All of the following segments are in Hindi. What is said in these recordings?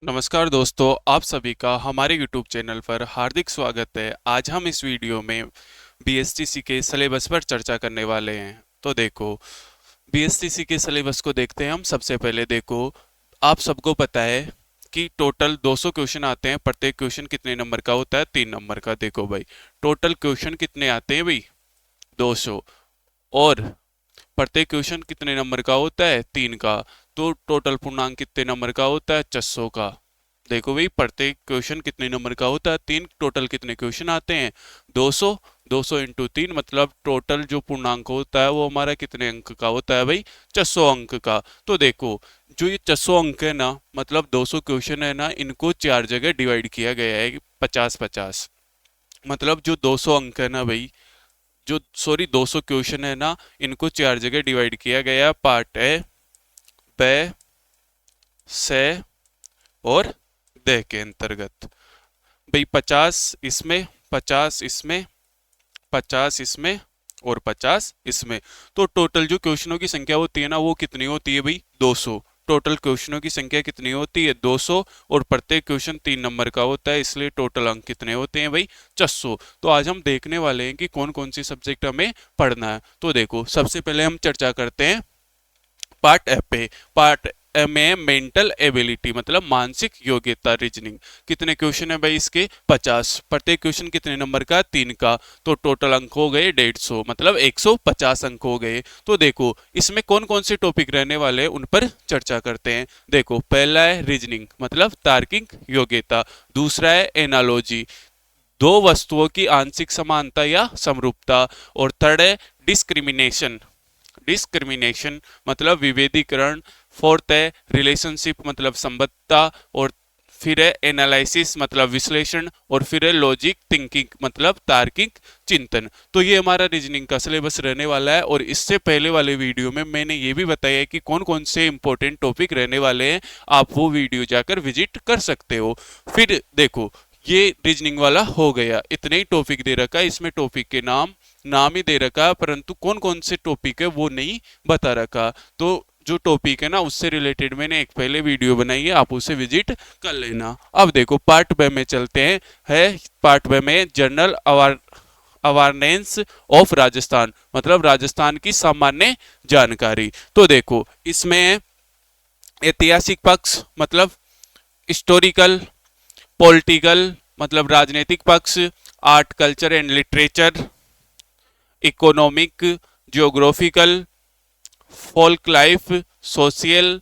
नमस्कार दोस्तों, आप सभी का हमारे YouTube चैनल पर हार्दिक स्वागत है। आज हम इस वीडियो में बीएसटीसी के सिलेबस पर चर्चा करने वाले हैं। तो देखो, बीएसटीसी के सिलेबस को देखते हैं हम। सबसे पहले देखो, आप सबको पता है कि टोटल 200 क्वेश्चन आते हैं। प्रत्येक क्वेश्चन कितने नंबर का होता है? 3 नंबर का। देखो भाई, टोटल क्वेश्चन कितने आते हैं भाई? 200। और प्रत्येक क्वेश्चन कितने नंबर का होता है? 3 का। तो टोटल पूर्णांक कितने नंबर का होता है? 600 का। देखो भाई, प्रत्येक क्वेश्चन कितने नंबर का होता है? 3। टोटल कितने क्वेश्चन आते हैं? 200। 200 इंटू 3 मतलब टोटल जो पूर्णांक होता है वो हमारा कितने अंक का होता है भाई? 600 अंक का। तो देखो, जो ये 600 अंक है ना, मतलब 200 क्वेश्चन है ना, इनको 4 जगह डिवाइड किया गया है, 50-50। मतलब जो 200 अंक है ना भाई, जो 200 क्वेश्चन है ना, इनको 4 जगह डिवाइड किया गया। पार्ट ए, ब, से और दे के अंतर्गत। भाई 50 इसमें, 50 इसमें, 50 इसमें और 50 इसमें। तो टोटल जो क्वेश्चनों की संख्या होती है ना, वो कितनी होती है भाई? 200। टोटल क्वेश्चनों की संख्या कितनी होती है? 200। और प्रत्येक क्वेश्चन 3 नंबर का होता है, इसलिए टोटल अंक कितने होते हैं भाई? 600। तो आज हम देखने वाले हैं कि कौन कौन सी सब्जेक्ट हमें पढ़ना है। तो देखो, सबसे पहले हम चर्चा करते हैं पार्ट ए पे। पार्ट ए में मेंटल एबिलिटी मतलब मानसिक योग्यता, रीजनिंग। कितने क्वेश्चन है भाई इसके? 50। प्रत्येक क्वेश्चन कितने नंबर का? 3 का। तो टोटल अंक हो गए 150, मतलब 150 अंक हो गए। तो देखो, इसमें कौन कौन से टॉपिक रहने वाले हैं उन पर चर्चा करते हैं। देखो, पहला है रीजनिंग मतलब तार्किक योग्यता। दूसरा है एनालॉजी, दो वस्तुओं की आंशिक समानता या समरूपता। और थर्ड है डिस्क्रिमिनेशन, डिस्क्रिमिनेशन मतलब विभेदीकरण। फोर्थ है रिलेशनशिप मतलब संबद्धता। और फिर है एनालिसिस मतलब विश्लेषण। और फिर है लॉजिक थिंकिंग मतलब तार्किक चिंतन। तो ये हमारा रीजनिंग का सिलेबस रहने वाला है। और इससे पहले वाले वीडियो में मैंने ये भी बताया है कि कौन कौन से इंपॉर्टेंट टॉपिक रहने वाले हैं। आप वो वीडियो जाकर विजिट कर सकते हो। फिर देखो, ये रीजनिंग वाला हो गया, इतने ही टॉपिक दे रखा है। इसमें टॉपिक के नाम ही दे रखा है, परंतु कौन कौन से टॉपिक है वो नहीं बता रखा। तो जो टॉपिक है ना, उससे रिलेटेड मैंने एक पहले वीडियो बनाई है, आप उसे विजिट कर लेना। अब देखो, पार्ट ब में चलते हैं। है पार्ट ब में जनरल अवेयरनेस ऑफ राजस्थान मतलब राजस्थान की सामान्य जानकारी। तो देखो, इसमें ऐतिहासिक पक्ष मतलब हिस्टोरिकल, पॉलिटिकल मतलब राजनीतिक पक्ष, art culture and literature, economic, geographical, folk life, social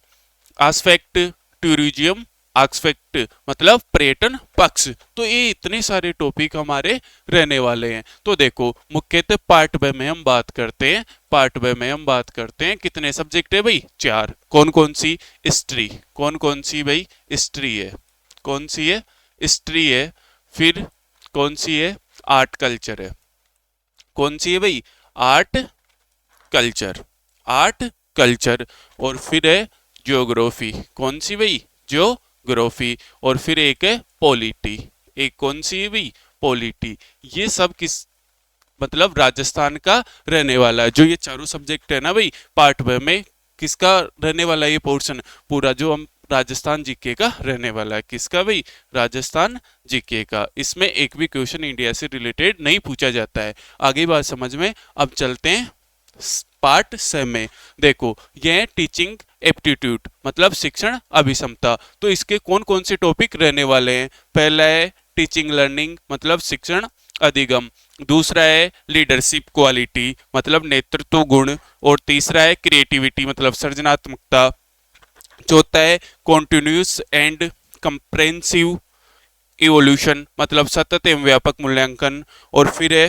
aspect, tourism aspect मतलब पर्यटन पक्ष। तो ये इतने सारे टॉपिक हमारे रहने वाले हैं। तो देखो, मुख्यतः पार्ट ब में हम बात करते हैं। पार्ट ब में हम बात करते हैं, कितने सब्जेक्ट है भाई? 4। कौन कौन सी? हिस्ट्री। कौन कौन सी भाई? हिस्ट्री है। कौन सी है? हिस्ट्री है। फिर कौन सी है? आर्ट कल्चर है। कौन सी है भाई? Art culture. Art culture. और फिर है ज्योग्राफी। कौन सी भाई? ज्योग्राफी। और फिर एक है पॉलिटी। एक कौन सी है भाई? पॉलिटी। ये सब किस मतलब राजस्थान का रहने वाला है। जो ये चारों सब्जेक्ट है ना भाई, पार्ट ब में किसका रहने वाला है ये पोर्शन? पूरा जो हम राजस्थान जीके का रहने वाला है। किसका भाई? राजस्थान जीके का। इसमें एक भी क्वेश्चन इंडिया से रिलेटेड नहीं पूछा जाता है। आगे बात समझ में। अब चलते हैं पार्ट से में। देखो, ये है टीचिंग एप्टीट्यूड मतलब शिक्षण अभिक्षमता। तो इसके कौन कौन से टॉपिक रहने वाले हैं? पहला है टीचिंग लर्निंग मतलब शिक्षण अधिगम। दूसरा है लीडरशिप क्वालिटी मतलब नेतृत्व गुण। और तीसरा है क्रिएटिविटी मतलब सृजनात्मकता। चौथा है कॉन्टिन्यूस एंड कंप्रेहेंसिव इवोल्यूशन मतलब सतत एवं व्यापक मूल्यांकन। और फिर है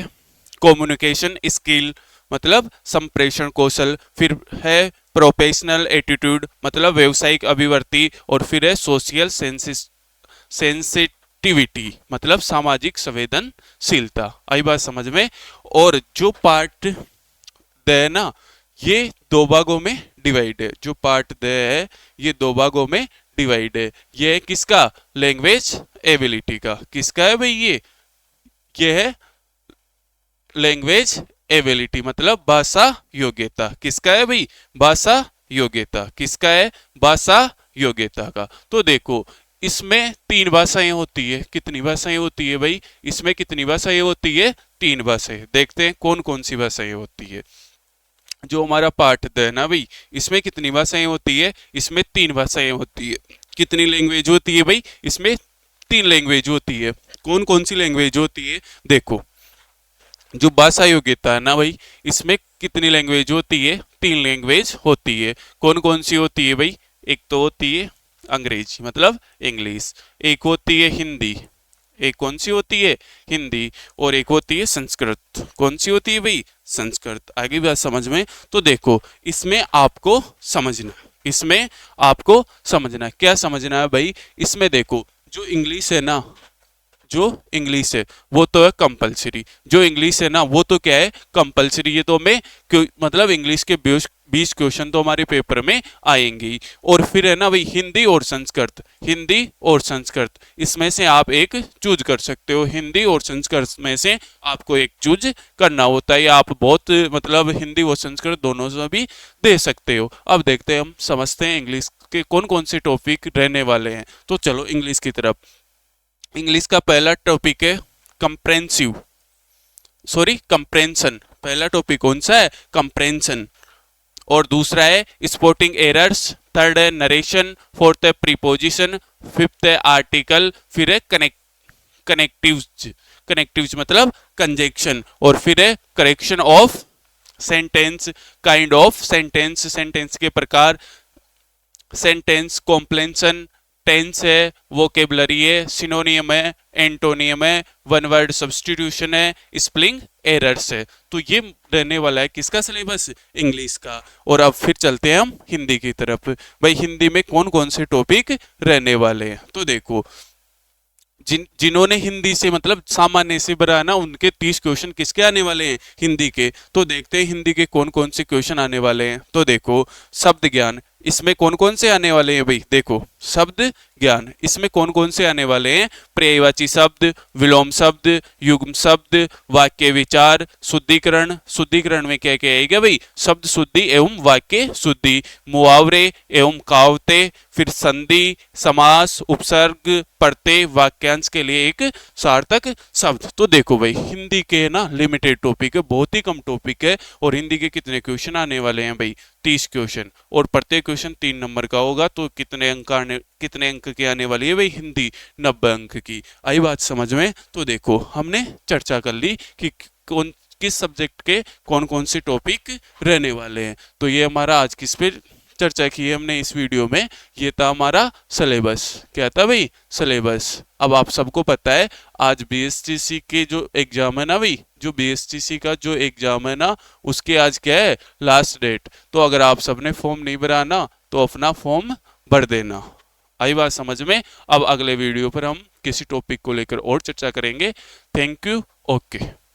कम्युनिकेशन स्किल मतलब संप्रेषण कौशल। फिर है प्रोफेशनल एटीट्यूड मतलब व्यवसायिक अभिवृत्ति। और फिर है सोशल सेंसिटिविटी मतलब सामाजिक संवेदनशीलता। आई बात समझ में। और जो पार्ट द है ना, ये 2 भागों में डिवाइड है। जो पार्ट द है ये 2 भागों में डिवाइड है। ये है किसका? लैंग्वेज एबिलिटी का। किसका है भाई? ये है लैंग्वेज एबिलिटी मतलब भाषा योग्यता। किसका है भाई? भाषा योग्यता। किसका है? भाषा योग्यता का। तो देखो, इसमें तीन भाषाएं होती है। कितनी भाषाएं होती है भाई? इसमें कितनी भाषाएं होती है? तीन भाषाएं। देखते हैं कौन कौन सी भाषाएं होती है। जो हमारा पाठ है ना भाई, इसमें कितनी भाषाएं होती है? इसमें तीन भाषाएं होती है। कितनी लैंग्वेज होती है भाई? इसमें तीन लैंग्वेज होती है। कौन कौन सी लैंग्वेज होती है? देखो, जो भाषा योग्यता है ना भाई, इसमें कितनी लैंग्वेज होती है? तीन लैंग्वेज होती है। कौन कौन सी होती है भाई? एक तो होती है अंग्रेजी मतलब इंग्लिश, एक होती है हिंदी, एक कौन सी होती है? हिंदी, और एक होती है संस्कृत। कौन सी होती है भाई? संस्कृत। आगे बात समझ में? तो देखो, इसमें आपको समझना, इसमें आपको समझना क्या समझना है भाई? इसमें देखो, जो इंग्लिश है ना, जो इंग्लिश है वो तो है कंपलसरी। जो इंग्लिश है ना वो तो क्या है? कंपलसरी। ये तो हमें मतलब इंग्लिश के 20 क्वेश्चन तो हमारे पेपर में आएंगे ही। और फिर है ना भाई हिंदी और संस्कृत, हिंदी और संस्कृत, इसमें से आप एक चूज कर सकते हो। हिंदी और संस्कृत में से आपको एक चूज करना होता है। आप बहुत मतलब हिंदी और संस्कृत दोनों से भी दे सकते हो। अब देखते हैं, हम समझते हैं इंग्लिश के कौन कौन से टॉपिक रहने वाले हैं। तो चलो इंग्लिश की तरफ। इंग्लिश का पहला टॉपिक है कंप्रेंसिव, सॉरी कंप्रेंशन। पहला टॉपिक कौन सा है? कंप्रेंशन। और दूसरा है स्पोर्टिंग एरर्स, थर्ड है नरेशन, फोर्थ है प्रीपोजिशन, फिफ्थ है आर्टिकल, फिर है कनेक्टिव्स, कनेक्टिव्स मतलब कंजक्शन, और फिर है correction of sentence, kind of sentence, sentence के प्रकार, सेंटेंस कॉम्प्लेंशन, टेंस है, वोकेबलरी है, सिनोनियम है, एंटोनियम है, वन वर्ड सब्स्टिट्यूशन है, स्पेलिंग एरर्स है। तो ये रहने वाला है किसका सिलेबस? इंग्लिश का। और अब फिर चलते हैं हम हिंदी की तरफ। भाई हिंदी में कौन कौन से टॉपिक रहने वाले हैं? तो देखो, जिन्होंने हिंदी से मतलब सामान्य से भरा ना, उनके 30 क्वेश्चन किसके आने वाले हैं? हिंदी के। तो देखते हैं हिंदी के कौन कौन से क्वेश्चन आने वाले हैं। तो देखो, शब्द ज्ञान, इसमें कौन कौन से आने वाले हैं भाई? देखो, शब्द ज्ञान, इसमें कौन कौन से आने वाले हैं? पर्यायवाची शब्द, विलोम शब्द, युग्म शब्द, वाक्य विचार, शुद्धिकरण। शुद्धिकरण में क्या क्या आएगा भाई? शब्द शुद्धि एवं वाक्य शुद्धि, मुहावरे एवं कहावतें, फिर संधि, समास, उपसर्ग, प्रत्यय, वाक्यांश के लिए एक सार्थक शब्द। तो देखो भाई, हिंदी के ना लिमिटेड टॉपिक है, बहुत ही कम टॉपिक है। और हिंदी के कितने क्वेश्चन आने वाले हैं भाई? 30 क्वेश्चन, और प्रत्येक क्वेश्चन 3 नंबर का होगा। तो कितने अंक की आने वाली है भाई हिंदी? 90 अंक की। आई बात समझ में? तो देखो, हमने चर्चा कर ली कि कौन किस सब्जेक्ट के कौन कौन से टॉपिक रहने वाले हैं। तो ये हमारा आज किस पे चर्चा की है हमने इस वीडियो में? ये था हमारा सिलेबस। क्या था भाई? सिलेबस। अब आप सबको पता है, आज बीएसटीसी के जो एग्जाम है ना भाई, जो बीएसटीसी का जो एग्जाम है ना, उसके आज क्या है? Last date. तो अगर आप सबने फॉर्म नहीं भरा ना, तो अपना फॉर्म भर देना। आई बात समझ में? अब अगले वीडियो पर हम किसी टॉपिक को लेकर और चर्चा करेंगे। Thank you. ओके।